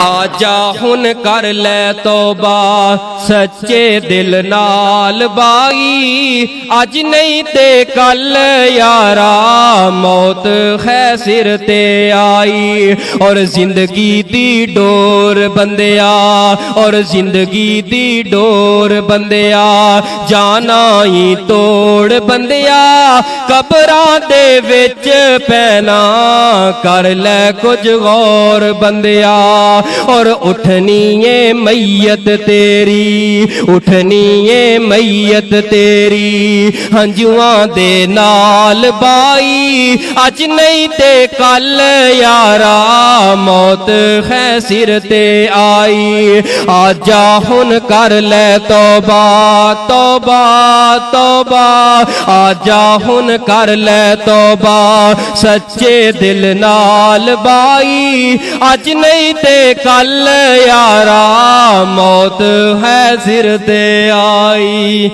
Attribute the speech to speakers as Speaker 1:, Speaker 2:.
Speaker 1: आजा हुन कर ले तौबा सच्चे दिल नाल बाई, अज नहीं ते कल यारा मौत है सिर ते आई। और जिंदगी दी डोर बंदिया, और जिंदगी दी डोर बंदिया, जाना ही तोड़ बंदिया, कबरां दे विच पैना कर ले कुछ गौर बंदिया। और उठनी है मैयत तेरी, उठनी है मैयत तेरी, हंजुआं दे नाल बाई, अज नहीं ते कल यारा मौत है सिर ते आई। आजा हुन कर ले तौबा तौबा तौबा, आजा हुन कर ले तौबा सच्चे दिल नाल बाई, अज नहीं ते कल यारा मौत है सिर ते आई।